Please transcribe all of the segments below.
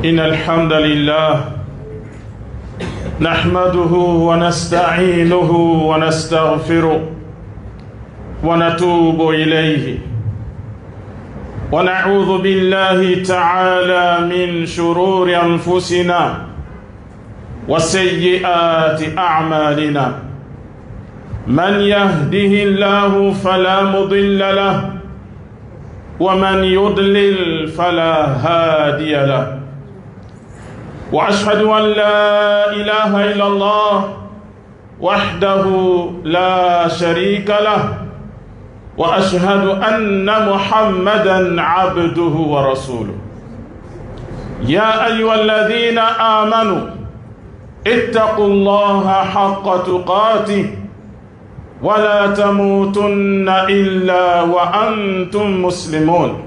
إن الحمد لله نحمده ونستعينه ونستغفره ونتوب إليه ونعوذ بالله تعالى من شرور أنفسنا وسيئات أعمالنا من يهده الله فلا مضل له ومن يضلل فلا هادي له وأشهد أن لا إله إلا الله وحده لا شريك له وأشهد أن محمدًا عبده ورسوله يا أيها الذين آمنوا اتقوا الله حق تقاته ولا تموتن إلا وأنتم مسلمون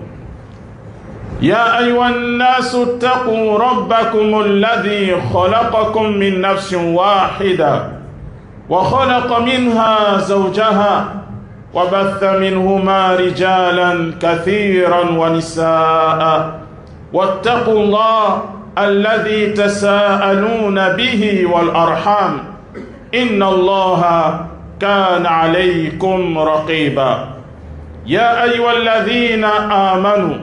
يا أيها الناس اتقوا ربكم الذي خلقكم من نفس واحدة وخلق منها زوجها وبث منهما رجالا كثيرا ونساء واتقوا الله الذي تساءلون به والأرحام إن الله كان عليكم رقيبا يا أيها الذين آمنوا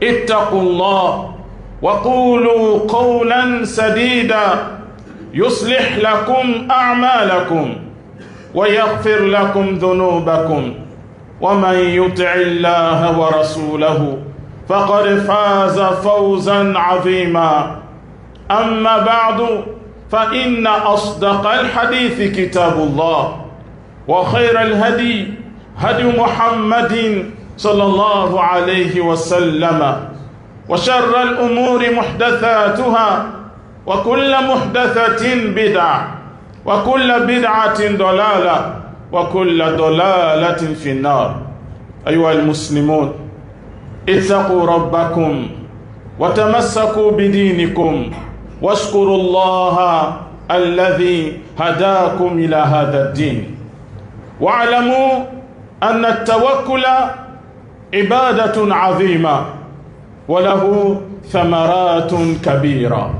اتقوا الله وقولوا قولا سديدا يصلح لكم أعمالكم ويغفر لكم ذنوبكم ومن يطع الله ورسوله فقد فاز فوزا عظيما أما بعد فإن أصدق الحديث كتاب الله وخير الهدي هدي محمد صلى الله عليه وسلم وشر الأمور محدثاتها وكل محدثة بدعة وكل بدعة ضلالة وكل ضلالة في النار أيها المسلمون اتقوا ربكم وتمسكوا بدينكم واشكروا الله الذي هداكم إلى هذا الدين واعلموا أن التوكل عبادة عظيمة وله ثمرات كبيرة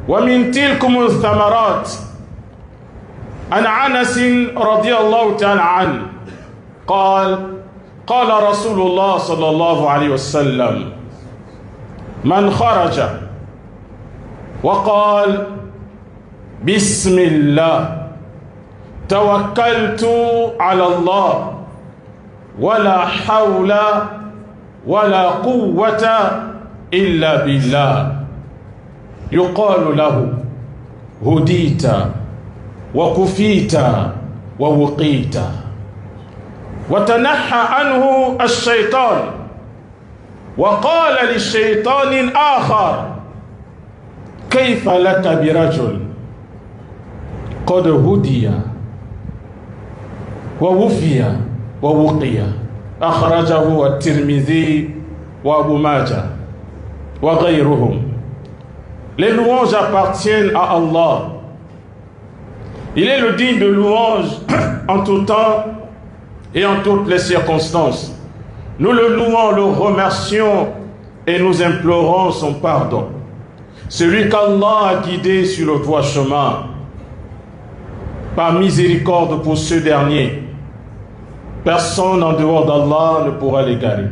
ومن تلكم الثمرات عن أنس رضي الله تعالى عنه قال رسول الله صلى الله عليه وسلم من خرج وقال بسم الله توكلت على الله ولا حول ولا قوة إلا بالله يقال له هديت وكفيت ووقيت وتنحى عنه الشيطان وقال للشيطان آخر كيف لك برجل قد هدي ووفي ووقي أخرجه الترمذي وأبو ماجه وغيرهم. Les louanges appartiennent à Allah. Il est le digne de louange en tout temps et en toutes les circonstances. Nous le louons, le remercions et nous implorons son pardon. Celui qu'Allah a guidé sur le droit chemin, par miséricorde pour ceux derniers, personne en dehors d'Allah ne pourra l'égarer.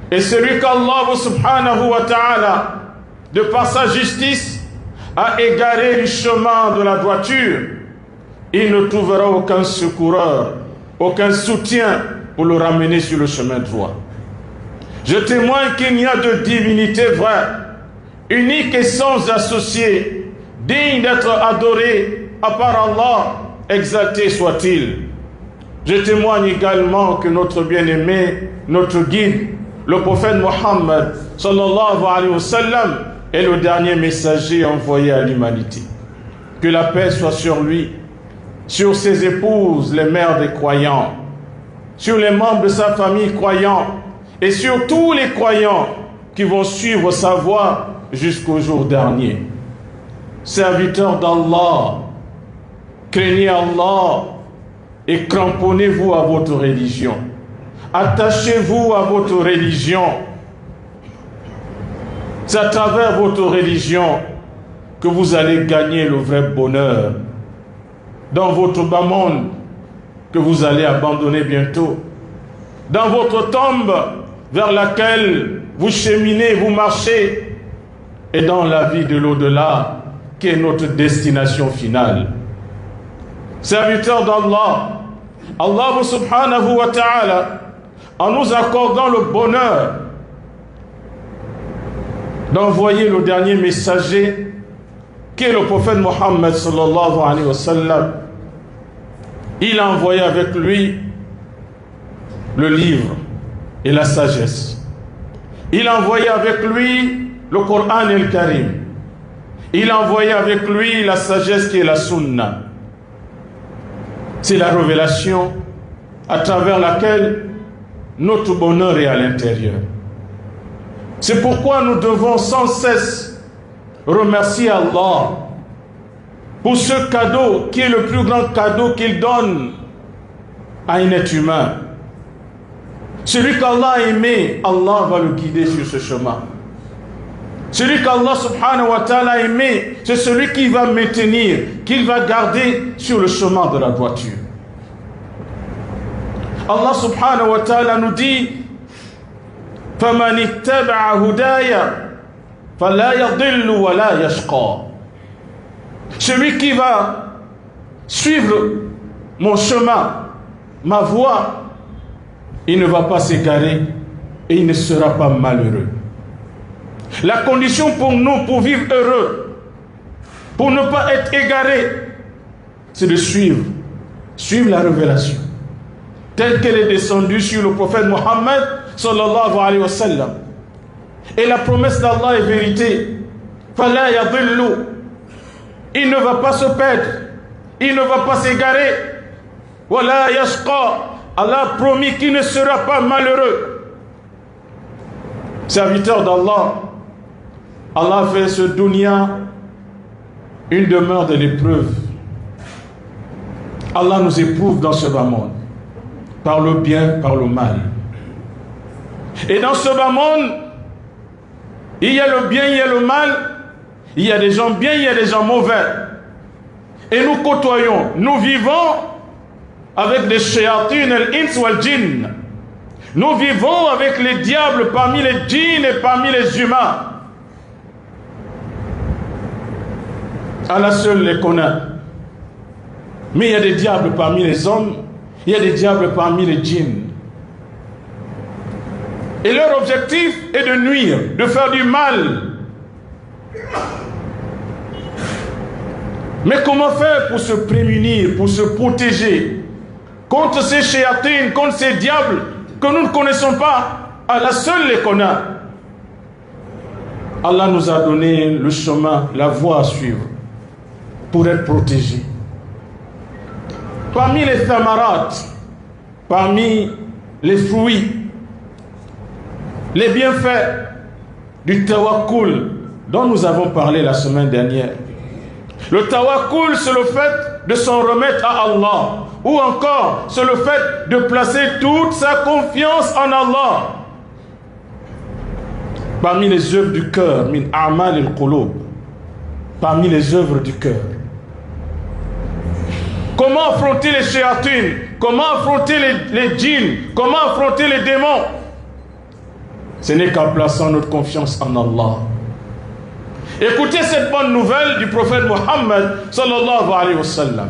Et celui qu'Allah subhanahu wa ta'ala, de par sa justice, a égaré le chemin de la droiture, il ne trouvera aucun secoureur, aucun soutien pour le ramener sur le chemin droit. Je témoigne qu'il n'y a de divinité vraie, unique et sans associé, digne d'être adoré à part Allah, exalté soit-il. Je témoigne également que notre bien-aimé, notre guide, le prophète Mohammed sallallahu alayhi wa sallam, est le dernier messager envoyé à l'humanité. Que la paix soit sur lui, sur ses épouses, les mères des croyants, sur les membres de sa famille croyants et sur tous les croyants qui vont suivre sa voie jusqu'au jour dernier. Serviteurs d'Allah, craignez Allah et cramponnez-vous à votre religion. Attachez-vous à votre religion. C'est à travers votre religion que vous allez gagner le vrai bonheur. Dans votre bas monde que vous allez abandonner bientôt. Dans votre tombe vers laquelle vous cheminez, vous marchez. Et dans la vie de l'au-delà, qui est notre destination finale. Serviteurs d'Allah, Allah subhanahu wa ta'ala, en nous accordant le bonheur d'envoyer le dernier messager, qui est le prophète Mohammed sallallahu alayhi wa sallam, il a envoyé avec lui le livre et la sagesse. Il a envoyé avec lui le Coran et le Karim. Il a envoyé avec lui la sagesse qui est la sunna. C'est la révélation à travers laquelle notre bonheur est à l'intérieur. C'est pourquoi nous devons sans cesse remercier Allah pour ce cadeau qui est le plus grand cadeau qu'il donne à un être humain. Celui qu'Allah a aimé, Allah va le guider sur ce chemin. Celui qu'Allah subhanahu wa ta'ala a aimé, c'est celui qui va maintenir, qu'il va garder sur le chemin de la droiture. Allah subhanahu wa ta'ala nous dit فَمَنِ اتَّبَعَ هُدَايَ فَلَا يَضِلُّ وَلَا يَشْقَى. Celui qui va suivre mon chemin, ma voie, il ne va pas s'égarer et il ne sera pas malheureux. La condition pour nous, pour vivre heureux, pour ne pas être égaré, c'est de suivre la révélation telle qu'elle est descendue sur le prophète Mohammed sallallahu alayhi wa sallam. Et la promesse d'Allah est vérité. Fala yadillu. Il ne va pas se perdre, il ne va pas s'égarer. Wala yashqa. Allah a promis qu'il ne sera pas malheureux. Serviteur d'Allah, Allah fait ce dunya une demeure de l'épreuve. Allah nous éprouve dans ce bas monde, par le bien, par le mal. Et dans ce bas monde, il y a le bien, il y a le mal, il y a des gens bien, il y a des gens mauvais. Et nous côtoyons, nous vivons avec des shayatin al-ins wal-jinn. Nous vivons avec les diables parmi les djinns et parmi les humains. Allah seul les connaît. Mais il y a des diables parmi les hommes, il y a des diables parmi les djinns. Et leur objectif est de nuire, de faire du mal. Mais comment faire pour se prémunir, pour se protéger contre ces shayatines, contre ces diables que nous ne connaissons pas? Allah seul les connaît. Allah nous a donné le chemin, la voie à suivre pour être protégés. Parmi les thamarat, parmi les fruits, les bienfaits du tawakkul dont nous avons parlé la semaine dernière. Le tawakkul, c'est le fait de s'en remettre à Allah, ou encore c'est le fait de placer toute sa confiance en Allah. Parmi les œuvres du cœur, min a'mal al-qulub, parmi les œuvres du cœur. Comment affronter les shayatines? Comment affronter les djinns? Comment affronter les démons? Ce n'est qu'en plaçant notre confiance en Allah. Écoutez cette bonne nouvelle du prophète Mohammed sallallahu alayhi wa sallam.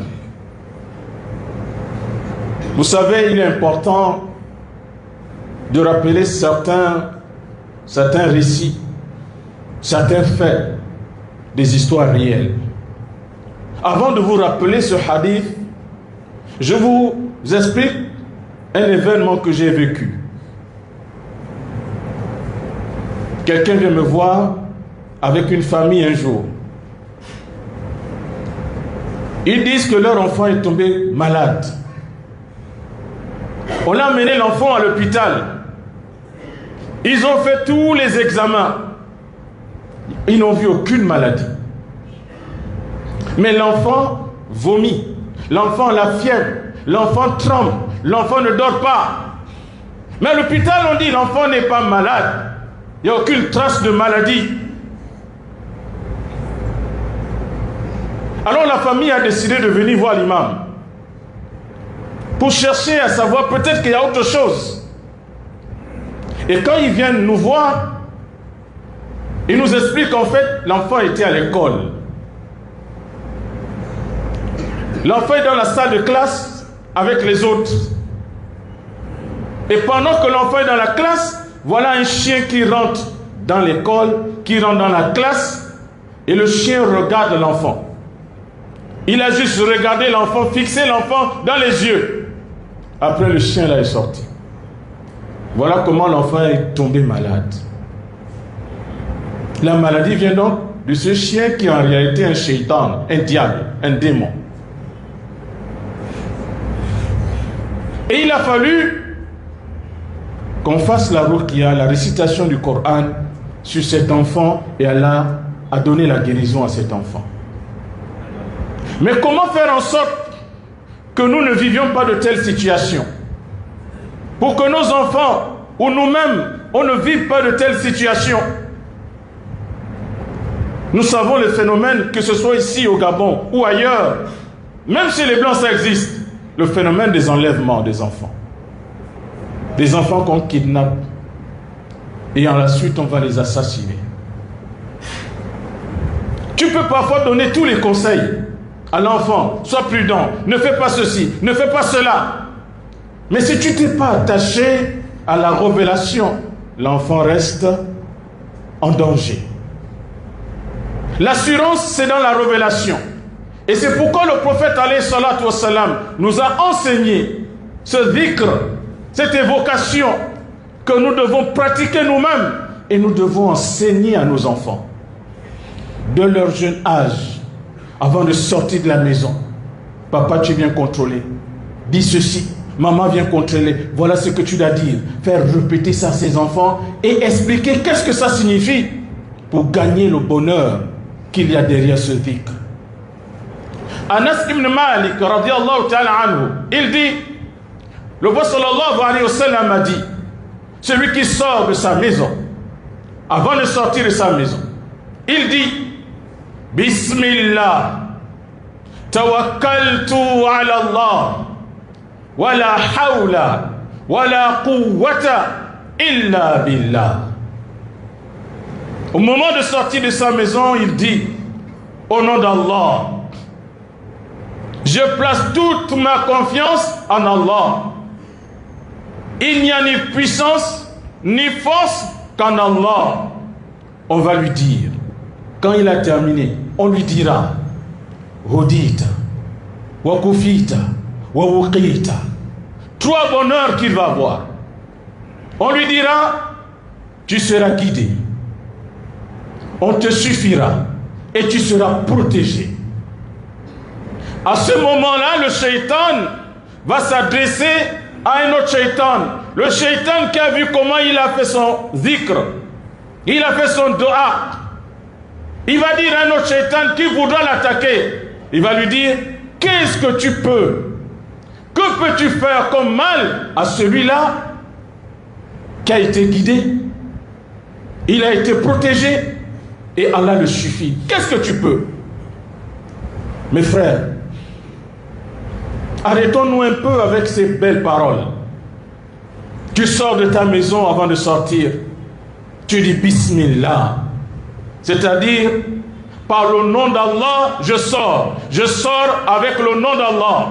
Vous savez, il est important de rappeler certains récits, certains faits, des histoires réelles. Avant de vous rappeler ce hadith, je vous explique un événement que j'ai vécu. Quelqu'un vient me voir avec une famille un jour. Ils disent que leur enfant est tombé malade. On a amené l'enfant à l'hôpital. Ils ont fait tous les examens. Ils n'ont vu aucune maladie. Mais l'enfant vomit. L'enfant a la fièvre. L'enfant tremble. L'enfant ne dort pas. Mais à l'hôpital, on dit l'enfant n'est pas malade. Il n'y a aucune trace de maladie. Alors la famille a décidé de venir voir l'imam pour chercher à savoir peut-être qu'il y a autre chose. Et quand ils viennent nous voir, ils nous expliquent qu'en fait, l'enfant était à l'école. L'enfant est dans la salle de classe avec les autres. Et pendant que l'enfant est dans la classe, voilà un chien qui rentre dans l'école, qui rentre dans la classe, et le chien regarde l'enfant. Il a juste regardé l'enfant, fixé l'enfant dans les yeux. Après, le chien là est sorti. Voilà comment l'enfant est tombé malade. La maladie vient donc de ce chien qui est en réalité un shaitan, un diable, un démon. Et il a fallu qu'on fasse la ruqya, la récitation du Coran sur cet enfant, et Allah a donné la guérison à cet enfant. Mais comment faire en sorte que nous ne vivions pas de telles situations? Pour que nos enfants ou nous-mêmes, on ne vive pas de telles situations. Nous savons le phénomène, que ce soit ici au Gabon ou ailleurs, même chez les Blancs ça existe, le phénomène des enlèvements des enfants. Des enfants qu'on kidnappe et en la suite on va les assassiner. Tu peux parfois donner tous les conseils à l'enfant, sois prudent, ne fais pas ceci, ne fais pas cela. Mais si tu t'es pas attaché à la révélation, l'enfant reste en danger. L'assurance, c'est dans la révélation. Et c'est pourquoi le prophète alayhi salatu wassalam nous a enseigné ce dhikr, cette évocation que nous devons pratiquer nous-mêmes et nous devons enseigner à nos enfants de leur jeune âge, avant de sortir de la maison. Papa, tu viens contrôler. Dis ceci. Maman vient contrôler. Voilà ce que tu dois dire. Faire répéter ça à ses enfants et expliquer qu'est-ce que ça signifie pour gagner le bonheur qu'il y a derrière ce dhikr. Anas ibn Malik, radiyallahu ta'ala anhu, il dit, le prophète sallallahu alayhi wa sallam a dit, celui qui sort de sa maison, avant de sortir de sa maison, il dit, Bismillah, tawakkaltu ala Allah, wa la hawla, wa la quwwata illa billah. Au moment de sortir de sa maison, il dit, au nom d'Allah, je place toute ma confiance en Allah. Il n'y a ni puissance, ni force qu'en Allah. On va lui dire, quand il a terminé, on lui dira, Hodita, wa kufita, wa wuqita. 3 bonheurs qu'il va avoir. On lui dira, tu seras guidé. On te suffira et tu seras protégé. À ce moment-là, le shaitan va s'adresser à un autre shaitan. Le shaitan qui a vu comment il a fait son zikr, il a fait son dua. Il va dire à un autre shaitan qui voudra l'attaquer. Il va lui dire, qu'est-ce que tu peux? Que peux-tu faire comme mal à celui-là qui a été guidé? Il a été protégé et Allah le suffit. Qu'est-ce que tu peux? Mes frères, arrêtons-nous un peu avec ces belles paroles. Tu sors de ta maison avant de sortir. Tu dis Bismillah. C'est-à-dire, par le nom d'Allah, je sors. Je sors avec le nom d'Allah.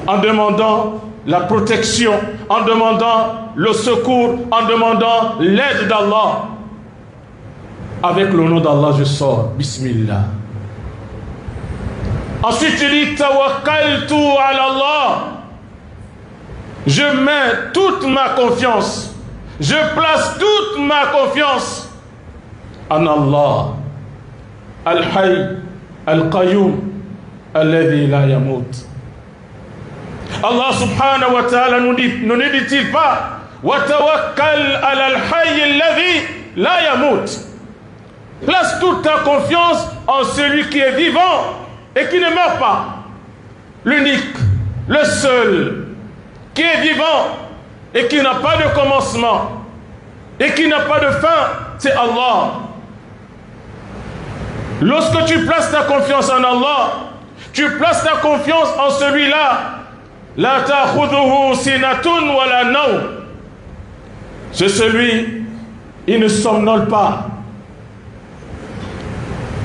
En demandant la protection, en demandant le secours, en demandant l'aide d'Allah. Avec le nom d'Allah, je sors. Bismillah. Ensuite, tu dis Tawakkaltu ala Allah. Je mets toute ma confiance. Je place toute ma confiance en Allah. Al-Hayy, Al-Qayyum, Alladhi la yamut. Allah subhanahu wa ta'ala nous dit-il pas Wa tawakkal ala al-Hayy alladhi la yamut. Place toute ta confiance en celui qui est vivant et qui ne meurt pas. L'unique, le seul, qui est vivant et qui n'a pas de commencement et qui n'a pas de fin, c'est Allah. Lorsque tu places ta confiance en Allah, tu places ta confiance en celui-là. La ta'khudhuhu sinatun wa la nawm. C'est celui, il ne somnole pas.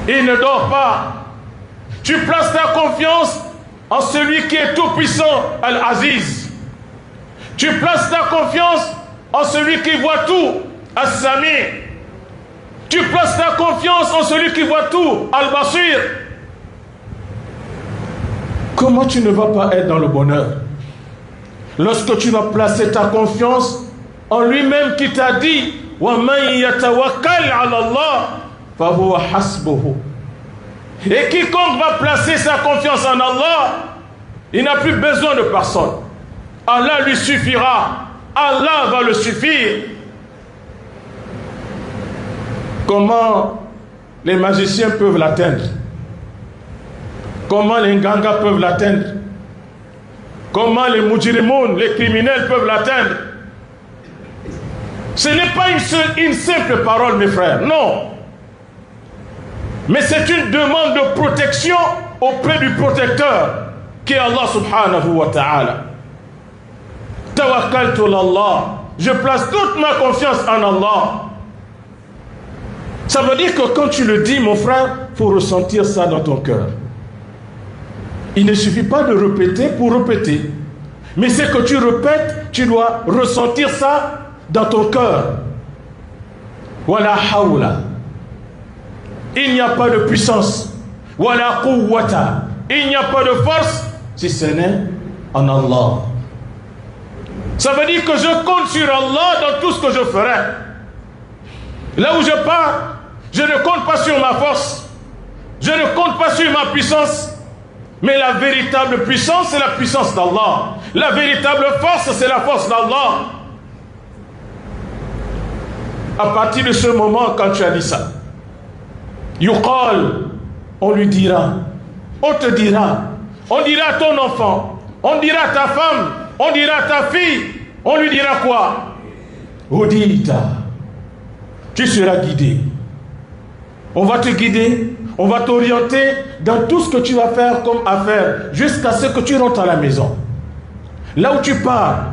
Il ne dort pas. Tu places ta confiance en celui qui est tout-puissant, Al-Aziz. Tu places ta confiance en celui qui voit tout, As-Sami. Tu places ta confiance en celui qui voit tout, Al-Basir. Comment tu ne vas pas être dans le bonheur lorsque tu vas placer ta confiance en lui-même qui t'a dit وَمَنْ يَتَوَكَّلْ عَلَى اللَّهِ فَهُوَ حَسْبُهُ. Et quiconque va placer sa confiance en Allah, il n'a plus besoin de personne. Allah lui suffira. Allah va le suffire. Comment les magiciens peuvent l'atteindre? Comment les gangas peuvent l'atteindre? Comment les mujrimoun, les criminels peuvent l'atteindre? Ce n'est pas une simple parole, mes frères, non. Mais c'est une demande de protection auprès du protecteur, qui est Allah subhanahu wa ta'ala. Tawakkaltu Allah. Je place toute ma confiance en Allah. Ça veut dire que quand tu le dis, mon frère, il faut ressentir ça dans ton cœur. Il ne suffit pas de répéter pour répéter. Mais c'est que tu répètes, tu dois ressentir ça dans ton cœur. Wala hawla. Il n'y a pas de puissance. Wala quwwata. Il n'y a pas de force si ce n'est en Allah. Ça veut dire que je compte sur Allah dans tout ce que je ferai. Là où je pars, je ne compte pas sur ma force. Je ne compte pas sur ma puissance. Mais la véritable puissance, c'est la puissance d'Allah. La véritable force, c'est la force d'Allah. À partir de ce moment, quand tu as dit ça, yuqal, on lui dira, on te dira, on dira à ton enfant, on dira à ta femme, on dira à ta fille, on lui dira quoi? Hudita, tu seras guidé. On va te guider, on va t'orienter dans tout ce que tu vas faire comme affaire, jusqu'à ce que tu rentres à la maison. Là où tu pars,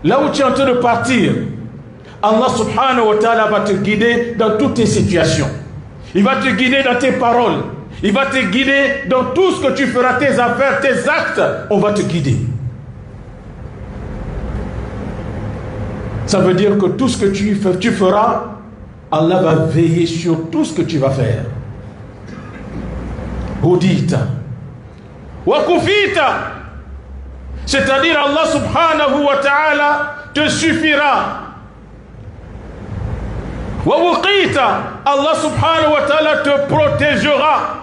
là où tu es en train de partir, Allah subhanahu wa ta'ala va te guider dans toutes tes situations. Il va te guider dans tes paroles. Il va te guider dans tout ce que tu feras, tes affaires, tes actes. On va te guider. Ça veut dire que tout ce que tu feras, Allah va veiller sur tout ce que tu vas faire. Hudita. Wa kufita. C'est-à-dire Allah subhanahu wa ta'ala te suffira. Wa wuqita. Allah subhanahu wa ta'ala te protégera.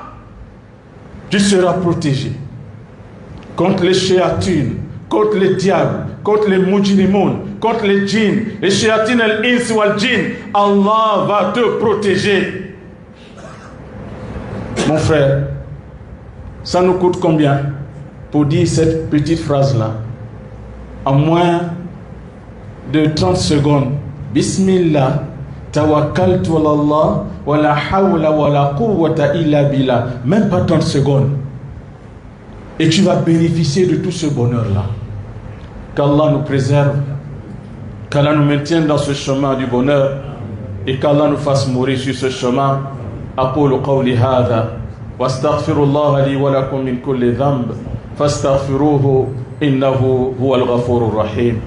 Tu seras protégé contre les shayatines, contre les diables, contre les mujrimoun, contre les djinns, les shayatines al-ins wal djinn. Allah va te protéger. Mon frère, ça nous coûte combien pour dire cette petite phrase-là? En moins de 30 secondes. Bismillah, tawakkaltu ala Allah, wa la hawla wa la quwwata illa billah. Même pas 30 secondes. Et tu vas bénéficier de tout ce bonheur-là. Qu'Allah nous préserve, qu'Allah nous maintienne dans ce chemin du bonheur et qu'Allah nous fasse mourir sur ce chemin. أقول قولي هذا واستغفر الله لي ولكم من كل ذنب فاستغفروه إنه هو الغفور الرحيم.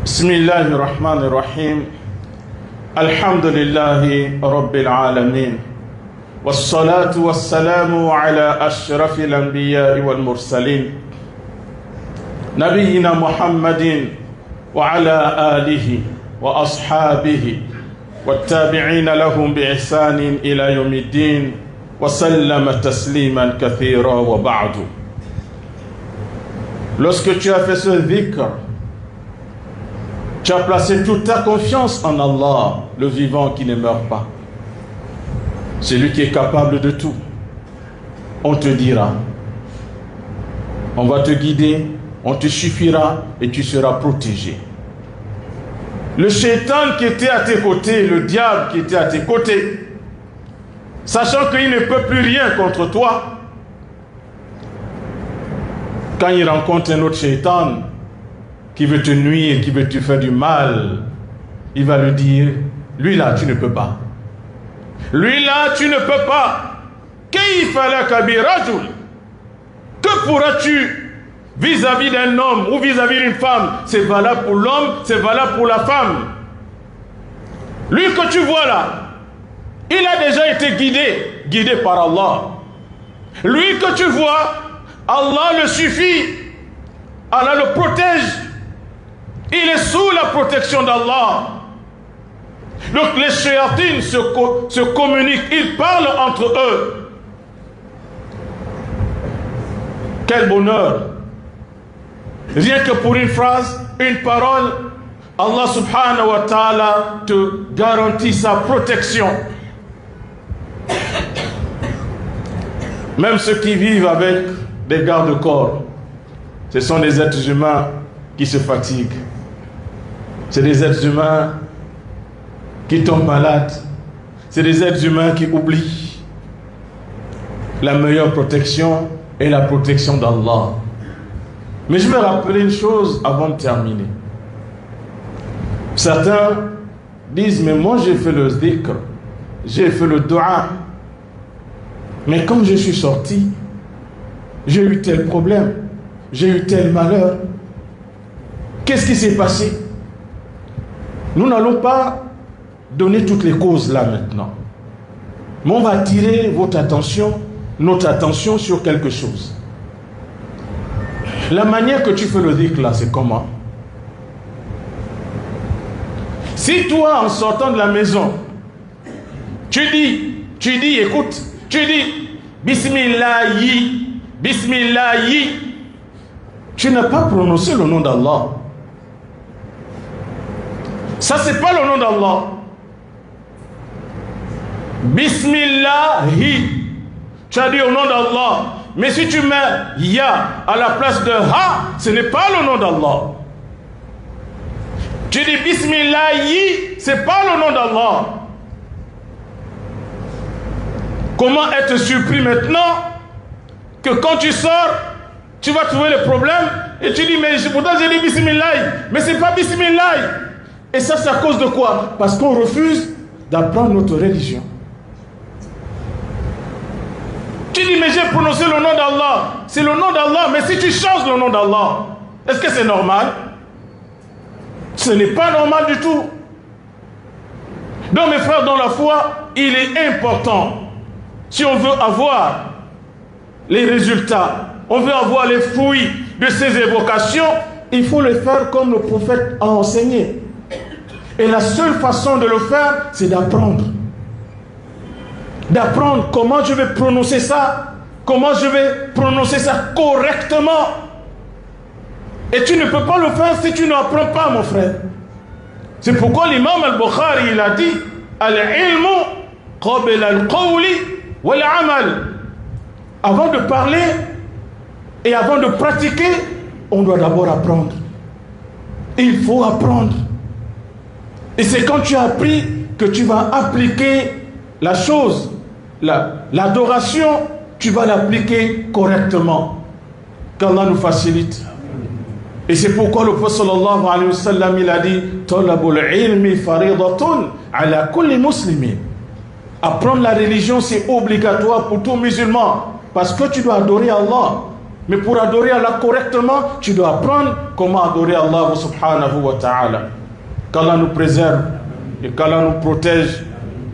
بسم الله الرحمن الرحيم. الحمد لله رب العالمين والصلاة والسلام على أشرف الأنبياء والمرسلين نبينا محمد وعلى آله وأصحابه والتابعين لهم بإحسان إلى يوم الدين وسلم تسليما كثيرا وبعد. Lorsque tu as fait ce dhikr, tu as placé toute ta confiance en Allah, le vivant qui ne meurt pas. C'est lui qui est capable de tout. On te dira, On va te guider, on te suffira et tu seras protégé. Le shaitan qui était à tes côtés, le diable qui était à tes côtés, sachant qu'il ne peut plus rien contre toi, quand il rencontre un autre shaitan qui veut te nuire, qui veut te faire du mal, il va lui dire, lui là tu ne peux pas. Lui là tu ne peux pas. Que pourras-tu vis-à-vis d'un homme ou vis-à-vis d'une femme? C'est valable pour l'homme, c'est valable pour la femme. Lui que tu vois là, il a déjà été guidé par Allah. Lui que tu vois, Allah le suffit, Allah le protège. Il est sous la protection d'Allah. Donc les shayatines se communiquent, ils parlent entre eux. Quel bonheur! Rien que pour une phrase, une parole, Allah subhanahu wa ta'ala te garantit sa protection. Même ceux qui vivent avec des garde-corps, ce sont des êtres humains qui se fatiguent. C'est des êtres humains qui tombent malades. C'est des êtres humains qui oublient. La meilleure protection est la protection d'Allah. Mais je vais rappeler une chose avant de terminer. Certains disent, mais moi j'ai fait le dhikr, j'ai fait le dua, mais comme je suis sorti, j'ai eu tel problème, j'ai eu tel malheur. Qu'est-ce qui s'est passé? Nous n'allons pas donner toutes les causes là maintenant. Mais on va attirer votre attention, notre attention sur quelque chose. La manière que tu fais le dhikr là, c'est comment? Si toi, en sortant de la maison, tu dis, écoute, tu dis, Bismillahi, Bismillahi, tu n'as pas prononcé le nom d'Allah. Ça, c'est pas le nom d'Allah. Bismillahi, tu as dit au nom d'Allah. Mais si tu mets Ya à la place de Ha, ce n'est pas le nom d'Allah. Tu dis Bismillahi, ce n'est pas le nom d'Allah. Comment être surpris maintenant que quand tu sors, tu vas trouver le problème et tu dis, mais pourtant j'ai dit Bismillahi, mais ce n'est pas Bismillahi. Et ça, c'est à cause de quoi? Parce qu'on refuse d'apprendre notre religion. Tu dis, mais j'ai prononcé le nom d'Allah. C'est le nom d'Allah, mais si tu changes le nom d'Allah, est-ce que c'est normal? Ce n'est pas normal du tout. Donc mes frères dans la foi, il est important, si on veut avoir les résultats, on veut avoir les fruits de ces évocations, il faut le faire comme le prophète a enseigné. Et la seule façon de le faire, c'est d'apprendre. D'apprendre comment je vais prononcer ça, comment je vais prononcer ça correctement. Et tu ne peux pas le faire si tu n'apprends pas, mon frère. C'est pourquoi l'imam al-Bukhari, il a dit Al-ilmu qabla al-qawli wal-amal. Avant de parler et avant de pratiquer, on doit d'abord apprendre. Il faut apprendre. Et c'est quand tu as appris que tu vas appliquer la chose, l'adoration, tu vas l'appliquer correctement. Qu'Allah nous facilite. Et c'est pourquoi le prophète sallallahu alayhi wa sallam, il a dit Talabul ilmi faridatun ala kulli muslimin. Apprendre la religion, c'est obligatoire pour tout musulman. Parce que tu dois adorer Allah. Mais pour adorer Allah correctement, tu dois apprendre comment adorer Allah subhanahu wa ta'ala. Qu'Allah nous préserve et qu'Allah nous protège,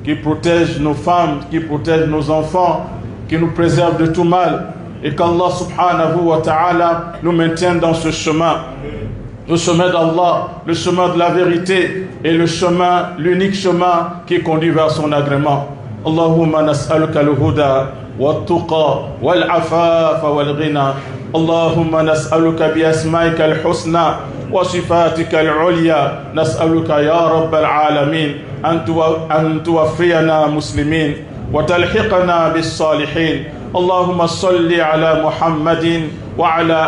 qui protège nos femmes, qui protège nos enfants, qui nous préserve de tout mal, et qu'Allah subhanahu wa ta'ala nous maintienne dans ce chemin, le chemin d'Allah, le chemin de la vérité et le chemin, l'unique chemin qui conduit vers son agrément. Allahumma nas'aluka al-huda wal-tuqa wal-afafa wal-ghina. Allahumma nas'aluka bi asma'ika al-husna wa sifatika al-ulya. Nas'aluka ya rabbal alamin an tuwaffiyana muslimin wa talhiqana bis salihin. اللهم صل على محمد وعلى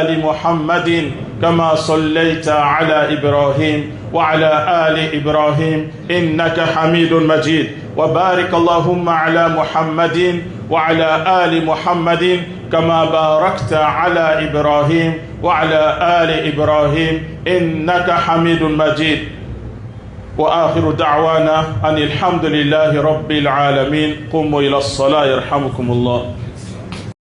آل محمد كما صليت على إبراهيم وعلى آل إبراهيم إنك حميد مجيد وبارك اللهم على محمد وعلى آل محمد كما باركت على إبراهيم وعلى آل إبراهيم إنك حميد مجيد وآخر دعوانا أن الحمد لله رب العالمين قوموا إلى الصلاة يرحمكم الله